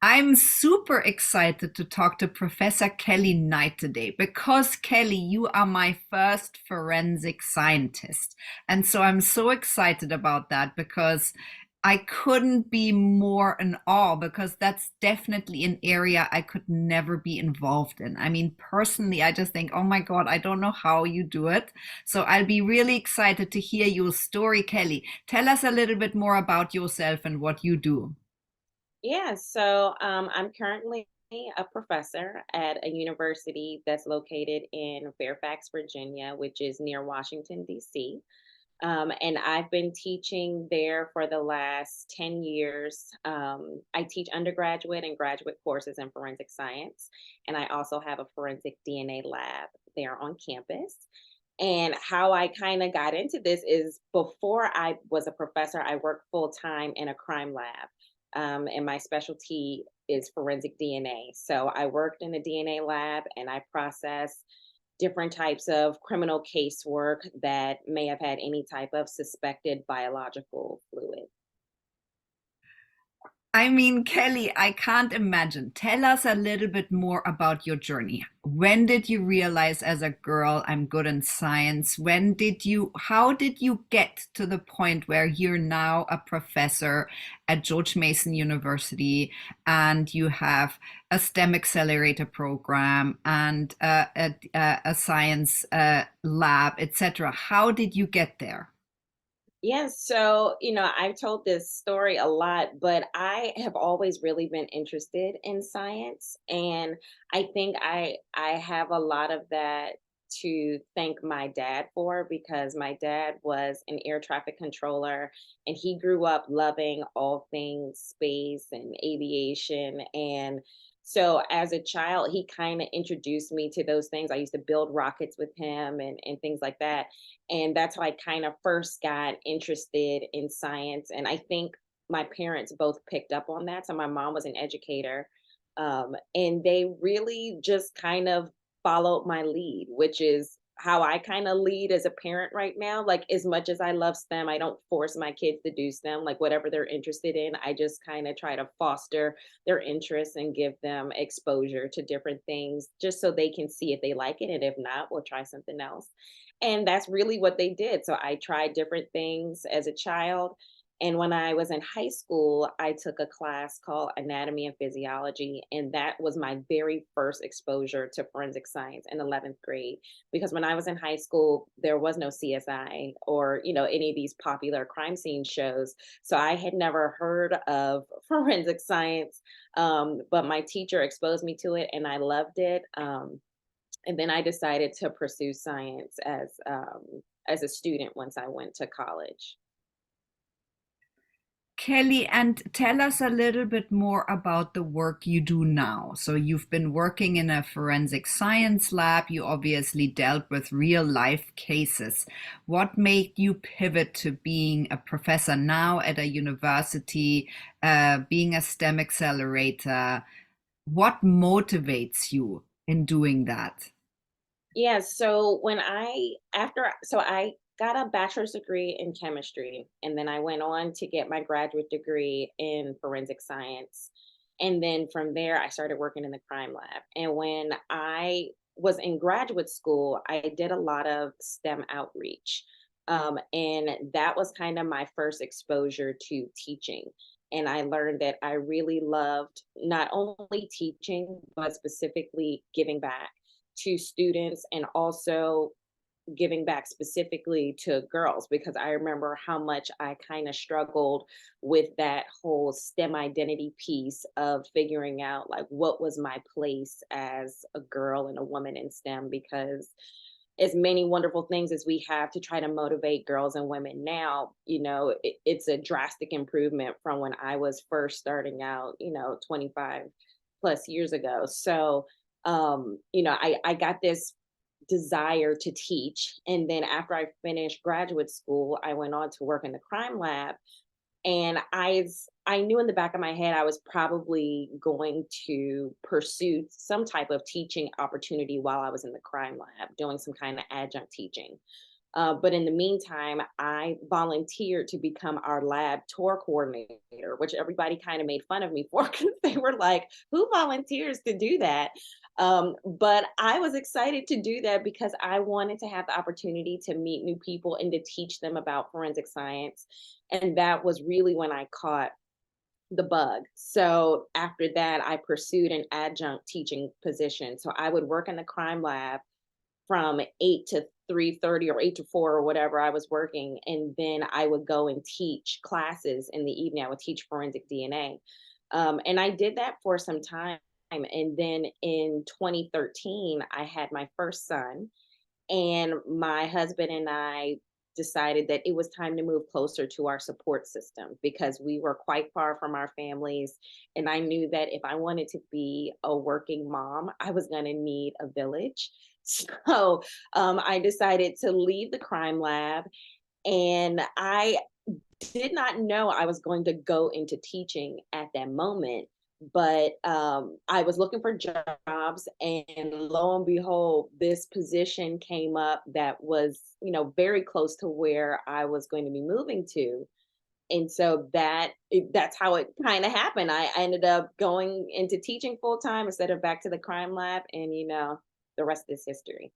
I'm super excited to talk to Professor Kelly Knight today because, Kelly, you are my first forensic scientist. And so I'm so excited about that because I couldn't be more in awe because that's definitely an area I could never be involved in. I mean, personally, I just think, oh my God, I don't know how you do it. So I'll be really excited to hear your story, Kelly. Tell us a little bit more about yourself and what you do. I'm currently a professor at a university that's located in Fairfax, Virginia, which is near Washington, D.C. And I've been teaching there for the last 10 years. I teach undergraduate and graduate courses in forensic science, and I also have a forensic DNA lab there on campus. And how I kind of got into this is before I was a professor, I worked full time in a crime lab. And my specialty is forensic DNA. So I worked in a DNA lab and I processed different types of criminal casework that may have had any type of suspected biological fluid. I mean, Kelly, I can't imagine. Tell us a little bit more about your journey. When did you realize as a girl I'm good in science? How did you get to the point where you're now a professor at George Mason University and you have a STEM Accelerator program and a science lab, etc.? How did you get there? I've told this story a lot, but I have always really been interested in science, and I think I have a lot of that to thank my dad for because my dad was an air traffic controller and he grew up loving all things space and aviation. And so as a child, he kind of introduced me to those things. I used to build rockets with him and things like that, and that's how I kind of first got interested in science. And I think my parents both picked up on that. So my mom was an educator, and they really just kind of followed my lead, which is how I kind of lead as a parent right now. Like, as much as I love STEM, I don't force my kids to do STEM. Like, whatever they're interested in, I just kind of try to foster their interests and give them exposure to different things just so they can see if they like it. And if not, we'll try something else. And that's really what they did. So I tried different things as a child. And when I was in high school, I took a class called Anatomy and Physiology. And that was my very first exposure to forensic science in 11th grade. Because when I was in high school, there was no CSI or, any of these popular crime scene shows. So I had never heard of forensic science. But my teacher exposed me to it and I loved it. And then I decided to pursue science as a student once I went to college. Kelly, and tell us a little bit more about the work you do now. So, you've been working in a forensic science lab. You obviously dealt with real life cases. What made you pivot to being a professor now at a university, being a STEM accelerator? What motivates you in doing that? Yeah, so when I after so I got a bachelor's degree in chemistry and then I went on to get my graduate degree in forensic science. And then from there I started working in the crime lab. And when I was in graduate school, I did a lot of STEM outreach. And that was kind of my first exposure to teaching. And I learned that I really loved not only teaching, but specifically giving back to students and also giving back specifically to girls because I remember how much I kind of struggled with that whole STEM identity piece of figuring out like what was my place as a girl and a woman in STEM because as many wonderful things as we have to try to motivate girls and women now, it's a drastic improvement from when I was first starting out, 25 plus years ago. So, I got this desire to teach. And then after I finished graduate school, I went on to work in the crime lab. And I knew in the back of my head I was probably going to pursue some type of teaching opportunity while I was in the crime lab, doing some kind of adjunct teaching. But in the meantime, I volunteered to become our lab tour coordinator, which everybody kind of made fun of me for because they were like, who volunteers to do that? But I was excited to do that because I wanted to have the opportunity to meet new people and to teach them about forensic science. And that was really when I caught the bug. So after that, I pursued an adjunct teaching position. So I would work in the crime lab from 8 to 3:30 or 8 to 4 or whatever I was working, and then I would go and teach classes in the evening. I would teach forensic DNA. And I did that for some time, and then in 2013, I had my first son, and my husband and I decided that it was time to move closer to our support system because we were quite far from our families. And I knew that if I wanted to be a working mom, I was going to need a village. So I decided to leave the crime lab, and I did not know I was going to go into teaching at that moment. But I was looking for jobs, and lo and behold, this position came up that was, very close to where I was going to be moving to. And so that's how it kind of happened. I ended up going into teaching full time instead of back to the crime lab, and the rest is history.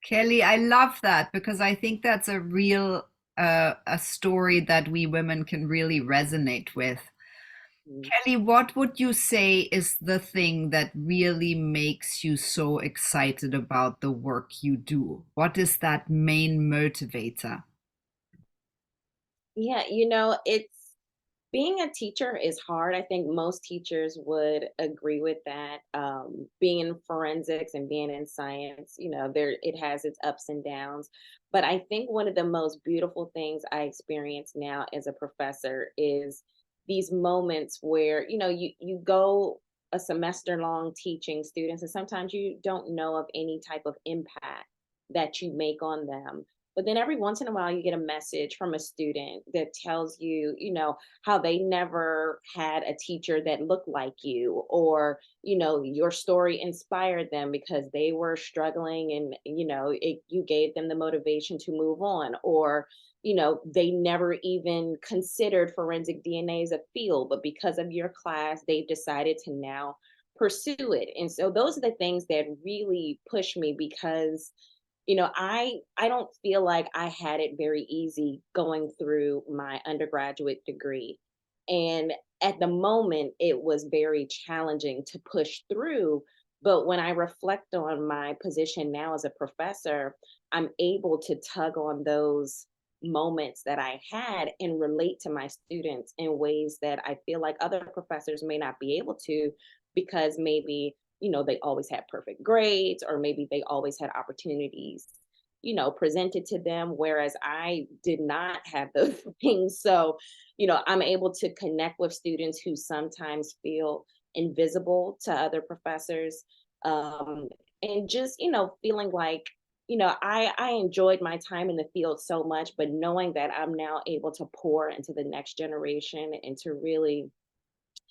Kelly, I love that because I think that's a real a story that we women can really resonate with. Kelly, what would you say is the thing that really makes you so excited about the work you do? What is that main motivator? Yeah, it's being a teacher is hard. I think most teachers would agree with that. Being in forensics and being in science, there it has its ups and downs. But I think one of the most beautiful things I experience now as a professor is these moments where, you go a semester long teaching students, and sometimes you don't know of any type of impact that you make on them. But then every once in a while, you get a message from a student that tells you, how they never had a teacher that looked like you, or, your story inspired them because they were struggling, and, you gave them the motivation to move on, or, they never even considered forensic DNA as a field, but because of your class, they've decided to now pursue it. And so those are the things that really push me because I don't feel like I had it very easy going through my undergraduate degree. And at the moment, it was very challenging to push through. But when I reflect on my position now as a professor, I'm able to tug on those moments that I had and relate to my students in ways that I feel like other professors may not be able to because maybe they always had perfect grades, or maybe they always had opportunities, presented to them, whereas I did not have those things. So, I'm able to connect with students who sometimes feel invisible to other professors. Um, and just, feeling like, I enjoyed my time in the field so much, but knowing that I'm now able to pour into the next generation and to really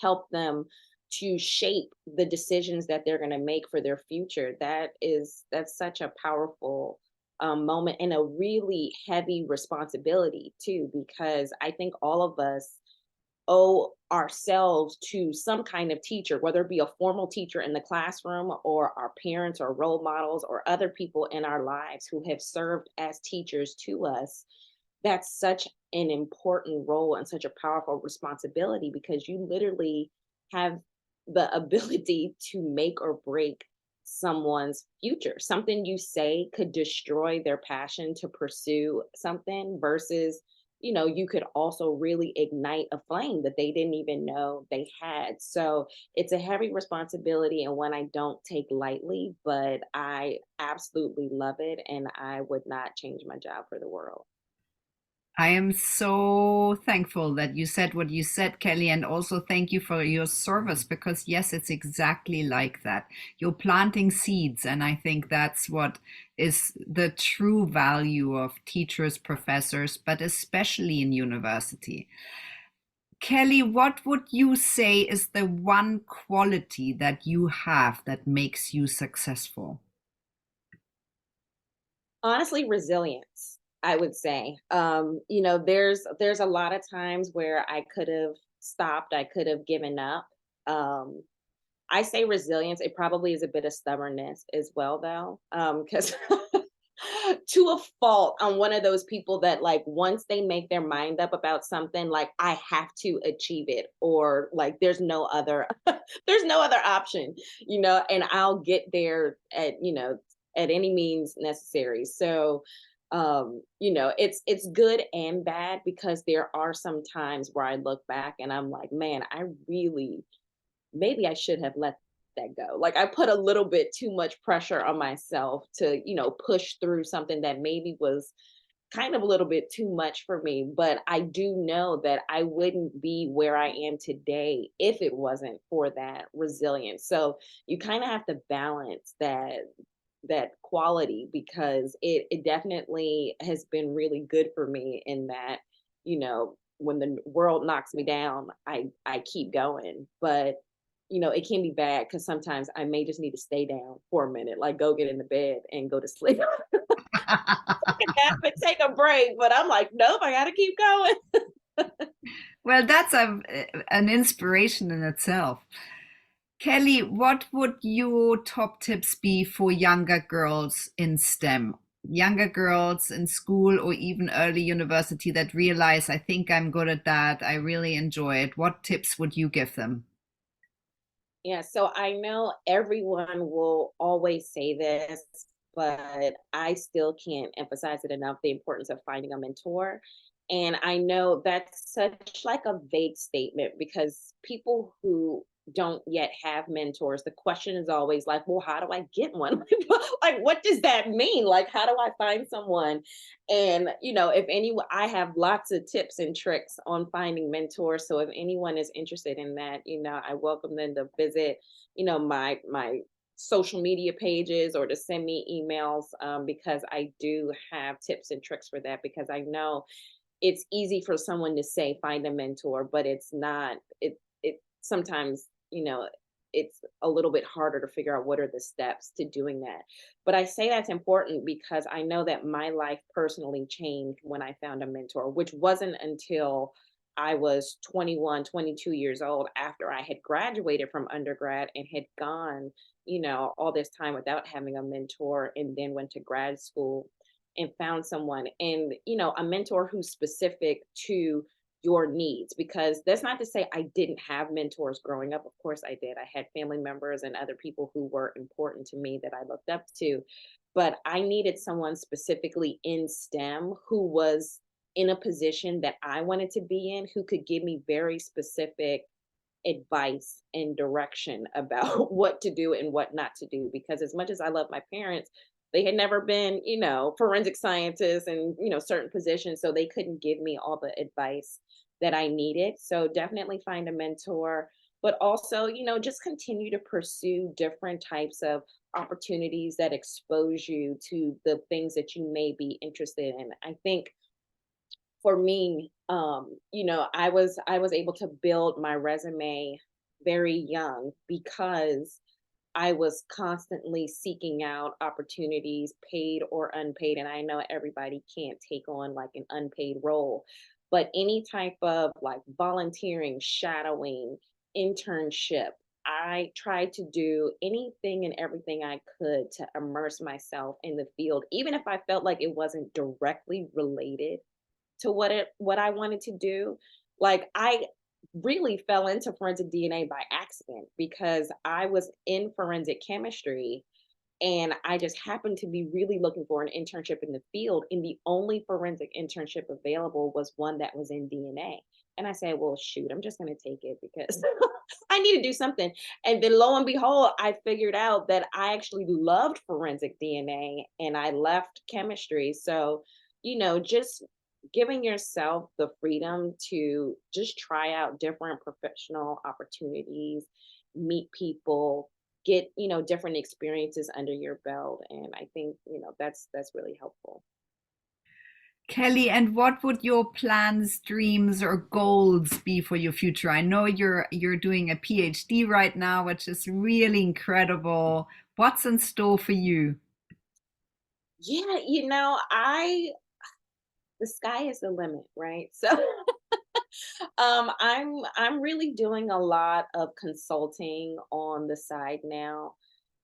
help them to shape the decisions that they're going to make for their future. That's such a powerful moment, and a really heavy responsibility too, because I think all of us owe ourselves to some kind of teacher, whether it be a formal teacher in the classroom, or our parents or role models or other people in our lives who have served as teachers to us. That's such an important role and such a powerful responsibility because you literally have the ability to make or break someone's future. Something you say could destroy their passion to pursue something versus, you could also really ignite a flame that they didn't even know they had. So it's a heavy responsibility and one I don't take lightly, but I absolutely love it. And I would not change my job for the world. I am so thankful that you said what you said, Kelly, and also thank you for your service because, yes, it's exactly like that. You're planting seeds, and I think that's what is the true value of teachers, professors, but especially in university. Kelly, what would you say is the one quality that you have that makes you successful? Honestly, resilience, I would say. There's a lot of times where I could have stopped, I could have given up. Um, I say resilience, it probably is a bit of stubbornness as well, though, because to a fault, I'm one of those people that, like, once they make their mind up about something, like, I have to achieve it, or like there's no other there's no other option, and I'll get there at any means necessary. So it's good and bad, because there are some times where I look back and I'm like, man, I really, maybe I should have let that go. Like, I put a little bit too much pressure on myself to, push through something that maybe was kind of a little bit too much for me. But I do know that I wouldn't be where I am today if it wasn't for that resilience. So you kind of have to balance that quality, because it definitely has been really good for me in that, when the world knocks me down, I keep going. But it can be bad, because sometimes I may just need to stay down for a minute, like go get in the bed and go to sleep. Take a nap and take a break. But I'm like, nope, I gotta keep going. Well, that's an inspiration in itself. Kelly, what would your top tips be for younger girls in STEM? Younger girls in school or even early university that realize, I think I'm good at that, I really enjoy it. What tips would you give them? Yeah, so I know everyone will always say this, but I still can't emphasize it enough, the importance of finding a mentor. And I know that's such like a vague statement, because people who don't yet have mentors, the question is always like, well, how do I get one? Like, what does that mean? Like, how do I find someone? And, if anyone, I have lots of tips and tricks on finding mentors. So if anyone is interested in that, I welcome them to visit, my social media pages, or to send me emails, because I do have tips and tricks for that. Because I know it's easy for someone to say find a mentor, but it's not. It sometimes, it's a little bit harder to figure out what are the steps to doing that. But I say that's important because I know that my life personally changed when I found a mentor, which wasn't until I was 21, 22 years old, after I had graduated from undergrad and had gone, all this time without having a mentor, and then went to grad school and found someone, and a mentor who's specific to your needs. Because that's not to say I didn't have mentors growing up. Of course I did. I had family members and other people who were important to me that I looked up to, but I needed someone specifically in STEM who was in a position that I wanted to be in, who could give me very specific advice and direction about what to do and what not to do. Because as much as I love my parents, they had never been, forensic scientists and, certain positions. So they couldn't give me all the advice that I needed. So definitely find a mentor, but also, just continue to pursue different types of opportunities that expose you to the things that you may be interested in. I think for me, I was able to build my resume very young, because I was constantly seeking out opportunities, paid or unpaid. And I know everybody can't take on like an unpaid role, but any type of like volunteering, shadowing, internship, I tried to do anything and everything I could to immerse myself in the field, even if I felt like it wasn't directly related to what I wanted to do. Like, I really fell into forensic DNA by accident, because I was in forensic chemistry and I just happened to be really looking for an internship in the field, and the only forensic internship available was one that was in DNA. And I said, well, shoot, I'm just going to take it, because I need to do something. And then lo and behold, I figured out that I actually loved forensic DNA, and I left chemistry. So, just giving yourself the freedom to just try out different professional opportunities, meet people, get, different experiences under your belt. And I think, that's really helpful. Kelly, and what would your plans, dreams, or goals be for your future? I know you're doing a PhD right now, which is really incredible. What's in store for you? Yeah, I the sky is the limit, right? So I'm really doing a lot of consulting on the side now.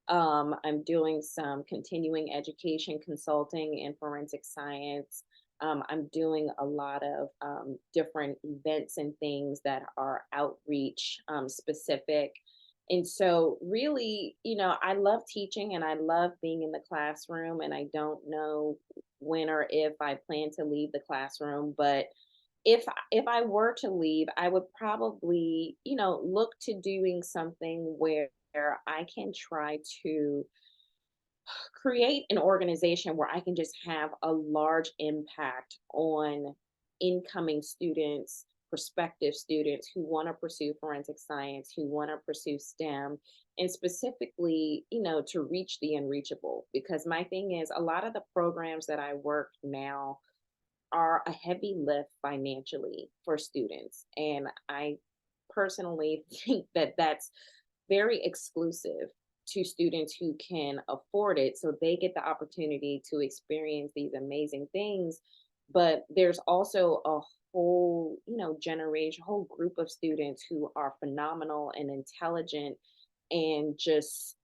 I'm doing some continuing education consulting in forensic science. I'm doing a lot of different events and things that are outreach specific. And so, really, I love teaching and I love being in the classroom. And I don't know when or if I plan to leave the classroom, but if I were to leave, I would probably, look to doing something where I can try to create an organization where I can just have a large impact on incoming students, prospective students who want to pursue forensic science, who want to pursue STEM, and specifically, to reach the unreachable. Because my thing is, a lot of the programs that I work now are a heavy lift financially for students. And I personally think that that's very exclusive to students who can afford it. So they get the opportunity to experience these amazing things. But there's also a whole, generation, whole group of students who are phenomenal and intelligent and just,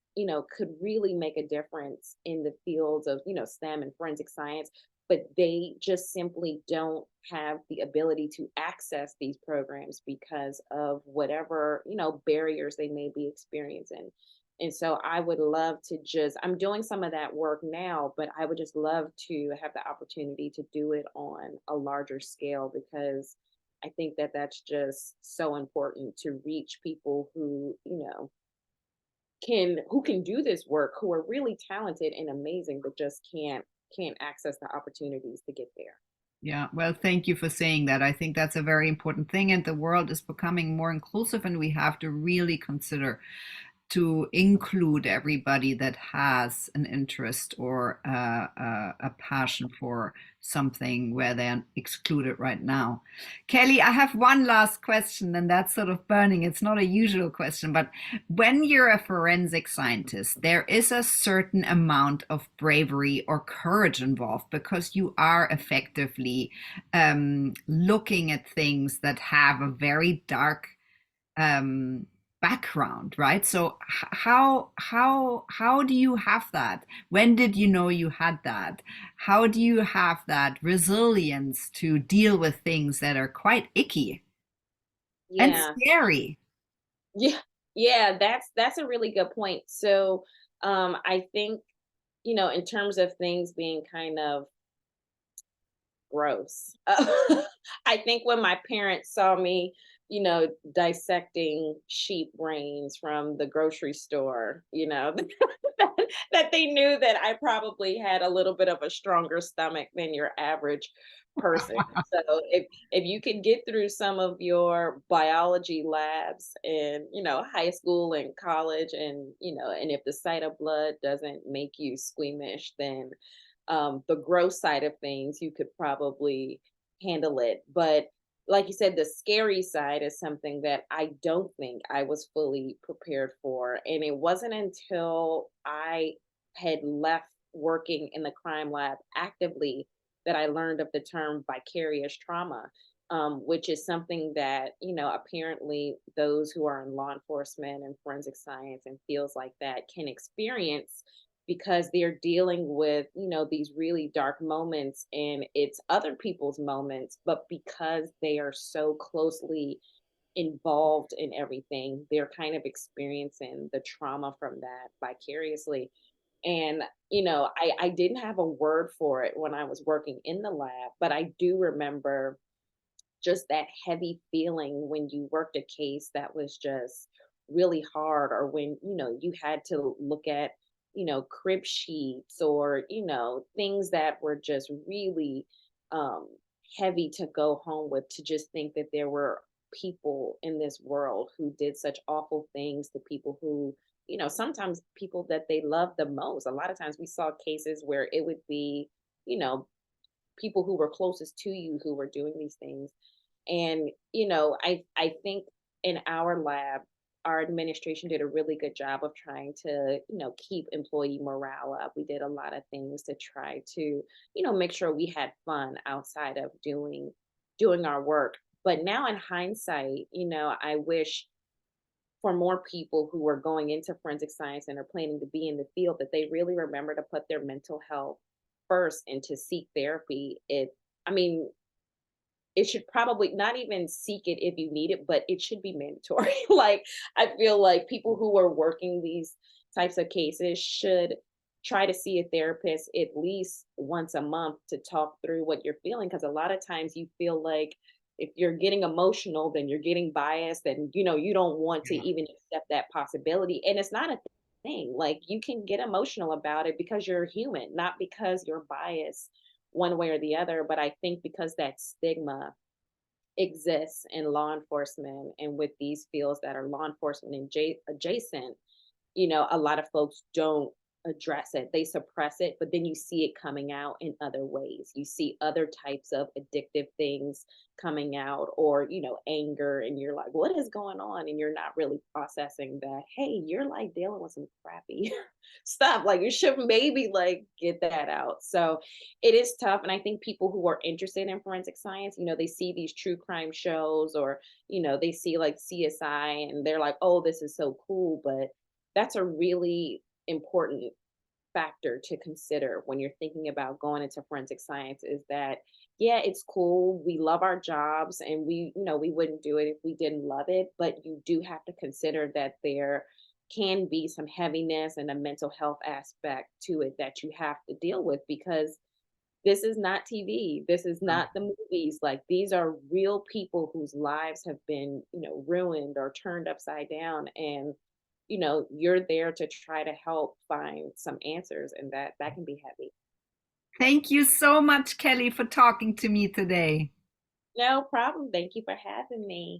could really make a difference in the fields of, STEM and forensic science, but they just simply don't have the ability to access these programs because of whatever, barriers they may be experiencing. And so I would love to I'm doing some of that work now, but I would just love to have the opportunity to do it on a larger scale because I think that that's just so important to reach people who, who can do this work, who are really talented and amazing, but just can't access the opportunities to get there. Yeah, well, thank you for saying that. I think that's a very important thing, and the world is becoming more inclusive, and we have to really consider to include everybody that has an interest or a passion for something where they're excluded right now. Kelly, I have one last question, and that's sort of burning. It's not a usual question, but when you're a forensic scientist, there is a certain amount of bravery or courage involved because you are effectively looking at things that have a very dark um, background, right? So how do you have that? When did you know you had that? How do you have that resilience to deal with things that are quite icky and Yeah. scary? Yeah. Yeah, that's a really good point. So, I think, in terms of things being kind of gross. I think when my parents saw me, dissecting sheep brains from the grocery store, that, that they knew that I probably had a little bit of a stronger stomach than your average person. So if you can get through some of your biology labs in, high school and college and, and if the sight of blood doesn't make you squeamish, then the gross side of things, you could probably handle it. But like you said, the scary side is something that I don't think I was fully prepared for. And it wasn't until I had left working in the crime lab actively that I learned of the term vicarious trauma, which is something that, apparently those who are in law enforcement and forensic science and fields like that can experience because they're dealing with, these really dark moments and it's other people's moments, but because they are so closely involved in everything, they're kind of experiencing the trauma from that vicariously. And, I didn't have a word for it when I was working in the lab, but I do remember just that heavy feeling when you worked a case that was just really hard, or when you had to look at crib sheets, or things that were just really um heavy to go home with, to just think that there were people in this world who did such awful things to people who, sometimes people that they love the most. A lot of times we saw cases where it would be, you know people who were closest to you who were doing these things. And I think in our lab, our administration did a really good job of trying to, keep employee morale up. We did a lot of things to try to, make sure we had fun outside of doing our work. But now in hindsight, I wish for more people who are going into forensic science and are planning to be in the field that they really remember to put their mental health first and to seek therapy. I mean, it should probably not even seek it if you need it, but it should be mandatory. Like, I feel like people who are working these types of cases should try to see a therapist at least once a month to talk through what you're feeling. Because a lot of times you feel like if you're getting emotional, then you're getting biased, and you don't want to Yeah. even accept that possibility. And it's not a thing. Like, you can get emotional about it because you're human, not because you're biased one way or the other. But I think because that stigma exists in law enforcement and with these fields that are law enforcement and adjacent, a lot of folks don't address it. They suppress it, but then you see it coming out in other ways. You see other types of addictive things coming out, or, anger, and you're like, what is going on? And you're not really processing that, hey, you're like dealing with some crappy stuff. Like, you should maybe like get that out. So it is tough. And I think people who are interested in forensic science, they see these true crime shows, or, they see like CSI, and they're like, oh, this is so cool. But that's a really important factor to consider when you're thinking about going into forensic science, is that, yeah, it's cool. We love our jobs, and we wouldn't do it if we didn't love it. But you do have to consider that there can be some heaviness and a mental health aspect to it that you have to deal with, because this is not TV. This is not the movies. Like, these are real people whose lives have been, ruined or turned upside down. And, you're there to try to help find some answers, and that can be heavy. Thank you so much, Kelly, for talking to me today. No problem. Thank you for having me.